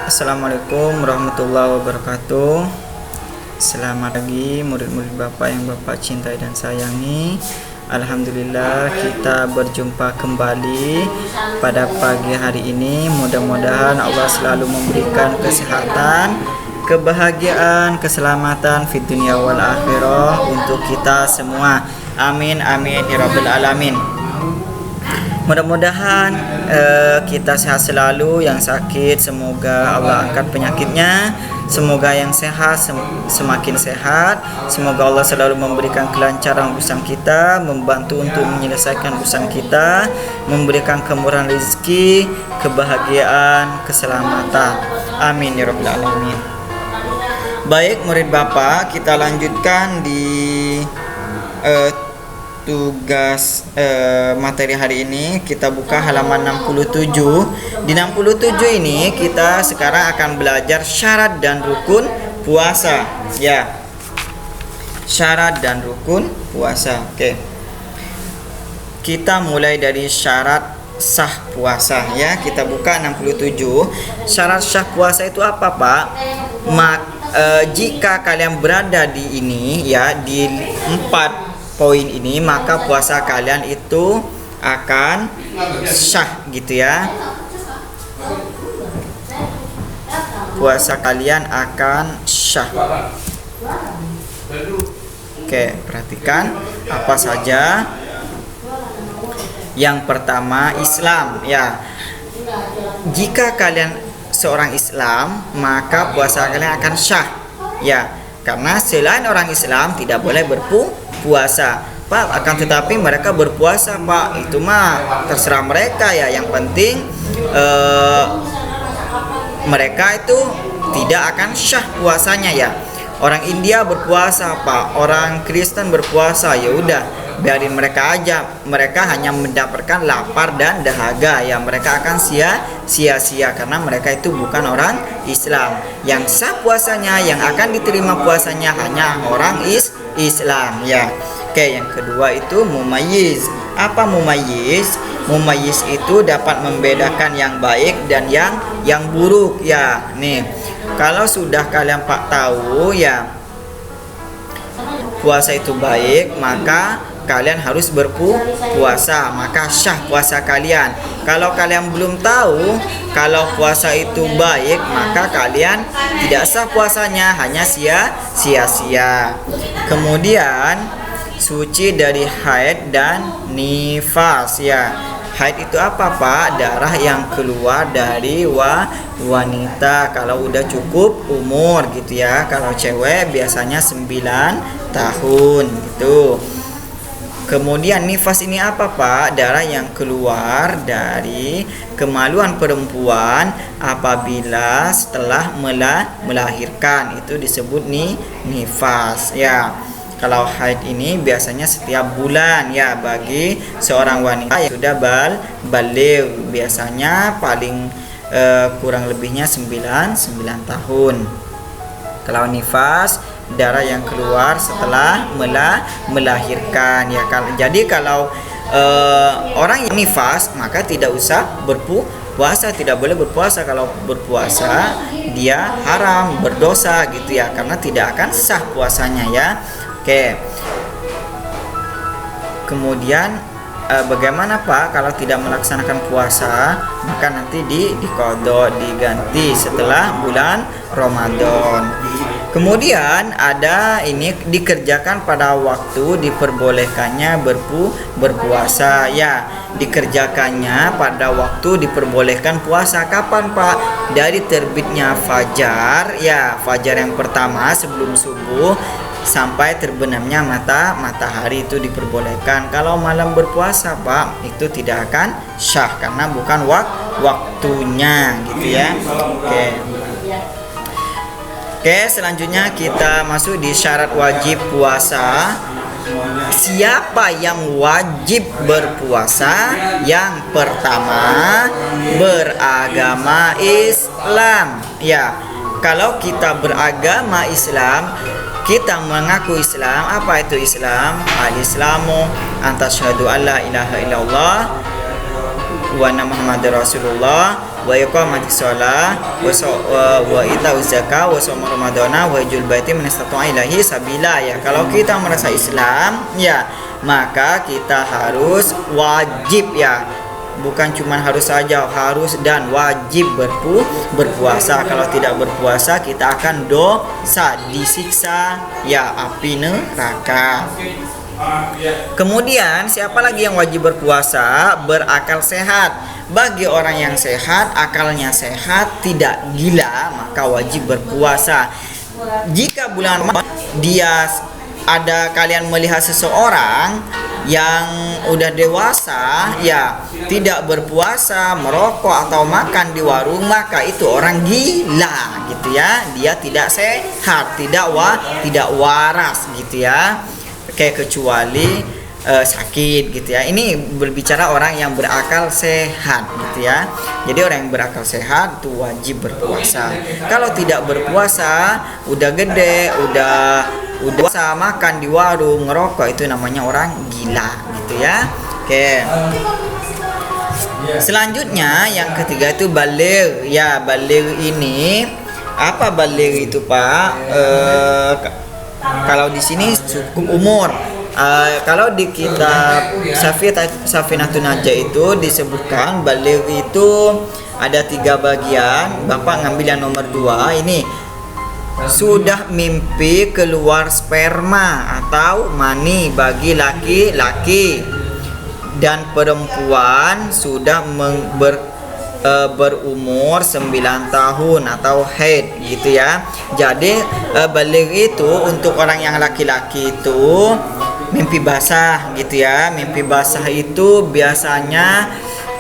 Assalamualaikum warahmatullahi wabarakatuh. Selamat pagi murid-murid Bapak yang Bapak cintai dan sayangi. Alhamdulillah kita berjumpa kembali pada pagi hari ini. Mudah-mudahan Allah selalu memberikan kesehatan, kebahagiaan, keselamatan fid dunya wal akhirah untuk kita semua. Amin amin ya rabbal alamin. Mudah-mudahan kita sehat selalu. Yang sakit semoga Allah angkat penyakitnya. Semoga yang sehat semakin sehat. Semoga Allah selalu memberikan kelancaran urusan kita, membantu untuk menyelesaikan urusan kita, memberikan kemurahan rezeki, kebahagiaan, keselamatan. Amin ya rabbal alamin. Baik murid Bapak, kita lanjutkan di tugas materi hari ini. Kita buka halaman 67. Di 67 ini kita sekarang akan belajar syarat dan rukun puasa ya. Syarat dan rukun puasa. Oke. Kita mulai dari syarat sah puasa ya. Kita buka 67. Syarat sah puasa itu apa, Pak? Jika kalian berada di ini ya, di 4 poin ini, maka puasa kalian itu akan sah gitu ya. Puasa kalian akan sah. Oke, perhatikan apa saja. Yang pertama Islam ya. Jika kalian seorang Islam, maka puasa kalian akan sah ya. Karena selain orang Islam tidak boleh berpuasa, Pak. Akan tetapi mereka berpuasa, Pak. Itu mah terserah mereka ya. Yang penting mereka itu tidak akan syah puasanya ya. Orang India berpuasa, Pak. Orang Kristen berpuasa, ya udah biarin mereka aja. Mereka hanya mendapatkan lapar dan dahaga ya. Mereka akan sia-sia karena mereka itu bukan orang Islam. Yang sah puasanya, yang akan diterima puasanya hanya orang Islam ya. Oke, yang kedua itu mumayyiz. Apa mumayyiz? Mumayyiz itu dapat membedakan yang baik dan yang buruk ya. Nih, kalau sudah kalian Pak tahu ya puasa itu baik, maka kalian harus berpuasa, maka syah puasa kalian. Kalau kalian belum tahu kalau puasa itu baik, maka kalian tidak sah puasanya, hanya sia-sia. Kemudian suci dari haid dan nifas ya. Haid itu apa, Pak? Darah yang keluar dari wanita kalau udah cukup umur gitu ya. Kalau cewek biasanya 9 tahun gitu. Kemudian nifas ini apa, Pak? Darah yang keluar dari kemaluan perempuan apabila setelah melahirkan, itu disebut nifas ya. Kalau haid ini biasanya setiap bulan ya bagi seorang wanita yang sudah baligh, biasanya paling kurang lebihnya 9 tahun. Kalau nifas darah yang keluar setelah melahirkan ya. Jadi kalau orang yang nifas maka tidak usah berpuasa, tidak boleh berpuasa. Kalau berpuasa dia haram, berdosa gitu ya, karena tidak akan sah puasanya ya. Oke. Kemudian bagaimana, Pak, kalau tidak melaksanakan puasa? Maka nanti diqadha, diganti setelah bulan Ramadan. Kemudian ada ini dikerjakan pada waktu diperbolehkannya berpuasa ya. Dikerjakannya pada waktu diperbolehkan puasa. Kapan, Pak? Dari terbitnya fajar ya, fajar yang pertama sebelum subuh sampai terbenamnya matahari itu diperbolehkan. Kalau malam berpuasa, Pak, itu tidak akan syah karena bukan waktunya gitu ya. Oke, selanjutnya kita masuk di syarat wajib puasa. Siapa yang wajib berpuasa? Yang pertama, beragama Islam ya. Kalau kita beragama Islam, kita mengaku Islam. Apa itu Islam? Al-Islamu anta syahadu alla ilaha illallah wa anna Muhammadar Rasulullah wa iqamatis shalah wa itauz zakah wa shaum ramadhana wa hajjul baiti man istata'a ilaihi sabila. Ya, kalau kita merasa Islam, ya, maka kita harus wajib, ya, bukan cuma harus saja, harus dan wajib berpuasa. Kalau tidak berpuasa kita akan dosa, disiksa, ya, api neraka. Kemudian siapa lagi yang wajib berpuasa? Berakal sehat. Bagi orang yang sehat, akalnya sehat, tidak gila, maka wajib berpuasa. Jika bulan Ramadan kalian melihat seseorang yang udah dewasa, ya, tidak berpuasa, merokok atau makan di warung, maka itu orang gila, gitu ya. Dia tidak sehat, tidak waras, gitu ya. Kayak kecuali sakit, gitu ya. Ini berbicara orang yang berakal sehat, gitu ya. Jadi orang yang berakal sehat itu wajib berpuasa. Kalau tidak berpuasa, udah gede, udah puasa, makan di warung, ngerokok, itu namanya orang gila, gitu ya. Oke. Selanjutnya yang ketiga itu baligh. Ya, baligh ini apa baligh itu, Pak? Kalau di sini cukup umur. Kalau di kitab Safinatun Najah itu disebutkan baligh itu ada 3 bagian. Bapak ngambil yang nomor 2 ini. Sudah mimpi keluar sperma atau mani bagi laki-laki, dan perempuan sudah berumur 9 tahun atau haid, gitu ya. Jadi baligh itu untuk orang yang laki-laki itu mimpi basah, gitu ya. Mimpi basah itu biasanya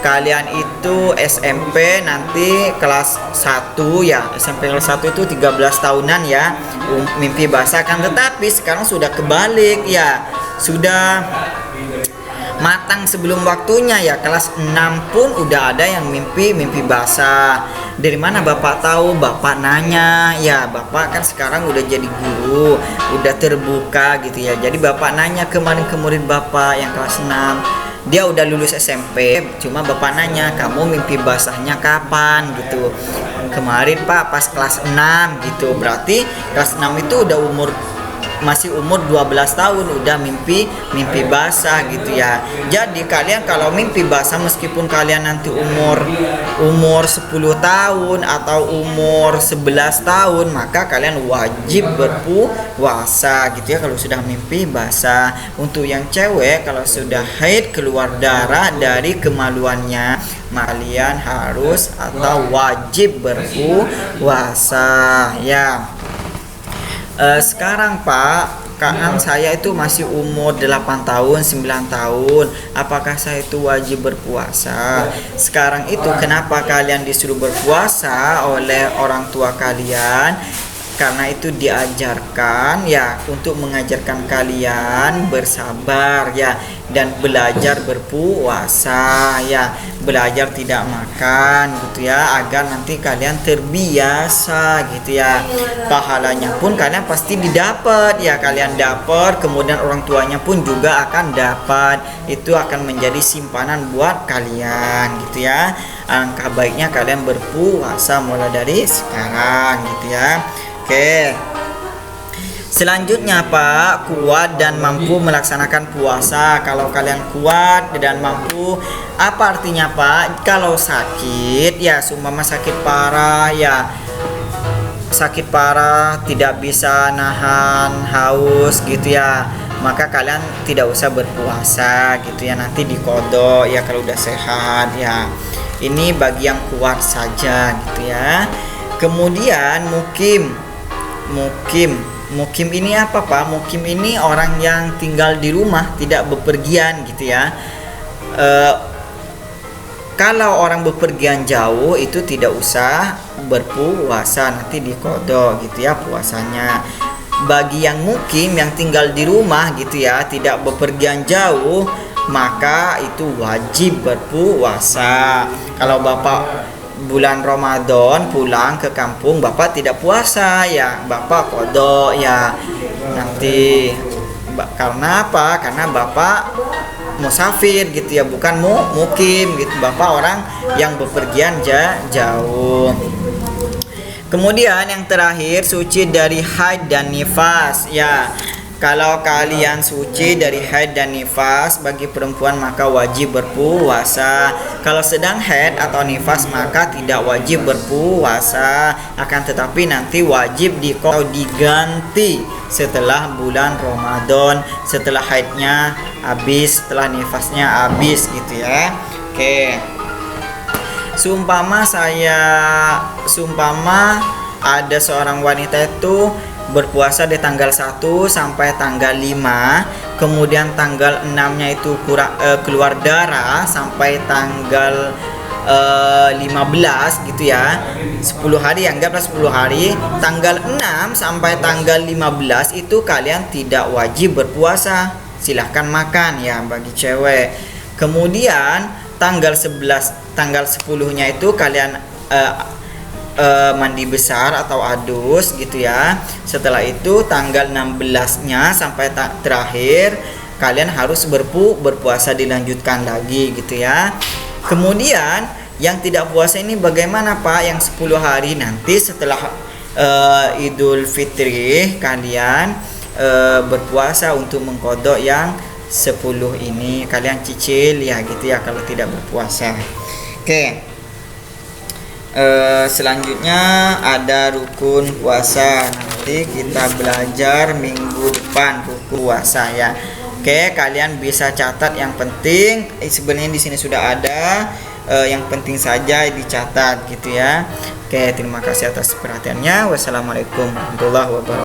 kalian itu SMP nanti kelas 1, ya. SMP kelas 1 itu 13 tahunan, ya, mimpi basah kan. Tetapi sekarang sudah kebalik, ya. Sudah matang sebelum waktunya, ya. Kelas 6 pun udah ada yang mimpi basah. Dari mana Bapak tahu? Bapak nanya, ya. Bapak kan sekarang udah jadi guru, udah terbuka, gitu ya. Jadi Bapak nanya kemarin ke murid Bapak yang kelas 6. Dia udah lulus SMP, cuma Bapak nanya, kamu mimpi basahnya kapan, gitu. Kemarin Pak pas kelas 6, gitu. Berarti kelas 6 itu udah masih umur 12 tahun udah mimpi basah, gitu ya. Jadi kalian kalau mimpi basah, meskipun kalian nanti umur 10 tahun atau umur 11 tahun, maka kalian wajib berpuasa, gitu ya, kalau sudah mimpi basah. Untuk yang cewek, kalau sudah haid keluar darah dari kemaluannya, kalian harus atau wajib berpuasa, ya. Sekarang Pak, kan saya itu masih umur 8 tahun, 9 tahun. Apakah saya itu wajib berpuasa? Sekarang itu kenapa kalian disuruh berpuasa oleh orang tua kalian? Karena itu diajarkan, ya, untuk mengajarkan kalian bersabar, ya, dan belajar berpuasa, ya, belajar tidak makan, gitu ya, agar nanti kalian terbiasa, gitu ya. Pahalanya pun kalian pasti didapat, ya, kalian dapat, kemudian orang tuanya pun juga akan dapat. Itu akan menjadi simpanan buat kalian, gitu ya. Alangkah baiknya kalian berpuasa mulai dari sekarang, gitu ya. Oke. Selanjutnya Pak, kuat dan mampu melaksanakan puasa. Kalau kalian kuat dan mampu, apa artinya Pak? Kalau sakit, ya, seumpama sakit parah, ya, sakit parah tidak bisa nahan haus, gitu ya, maka kalian tidak usah berpuasa, gitu ya. Nanti diqodho, ya, kalau udah sehat, ya. Ini bagi yang kuat saja, gitu ya. Kemudian mukim ini apa Pak? Mukim ini orang yang tinggal di rumah, tidak bepergian, gitu ya. Kalau orang bepergian jauh itu tidak usah berpuasa, nanti diqodho, gitu ya, puasanya. Bagi yang mukim, yang tinggal di rumah, gitu ya, tidak bepergian jauh, maka itu wajib berpuasa. Kalau Bapak bulan Ramadan pulang ke kampung, Bapak tidak puasa, ya, Bapak qodho, ya, nanti. Karena apa? Karena Bapak musafir gitu ya, bukan mukim gitu, bapak orang yang bepergian jauh. Kemudian yang terakhir, suci dari haid dan nifas ya. Kalau kalian suci dari haid dan nifas bagi perempuan maka wajib berpuasa. Kalau sedang haid atau nifas maka tidak wajib berpuasa, akan tetapi nanti wajib diganti setelah bulan Ramadan, setelah haidnya habis, setelah nifasnya habis gitu ya. Oke. Seumpama ada seorang wanita itu berpuasa di tanggal 1 sampai tanggal 5, kemudian tanggal 6-nya itu keluar darah sampai tanggal 15 gitu ya. 10 hari, anggaplah 10 hari. Tanggal 6 sampai tanggal 15 itu kalian tidak wajib berpuasa. Silahkan makan ya bagi cewek. Kemudian tanggal 10-nya itu kalian mandi besar atau adus gitu ya. Setelah itu tanggal 16-nya sampai terakhir kalian harus berpuasa, dilanjutkan lagi gitu ya. Kemudian yang tidak puasa ini bagaimana Pak? Yang 10 hari nanti setelah Idul Fitri kalian berpuasa untuk mengqadha yang 10 ini, kalian cicil ya gitu ya kalau tidak berpuasa. Oke. Selanjutnya ada rukun puasa. Nanti kita belajar minggu depan rukun puasa ya. Oke, kalian bisa catat yang penting. Sebenarnya di sini sudah ada. Yang penting saja dicatat gitu ya. Oke, terima kasih atas perhatiannya. Wassalamualaikum warahmatullahi wabarakatuh.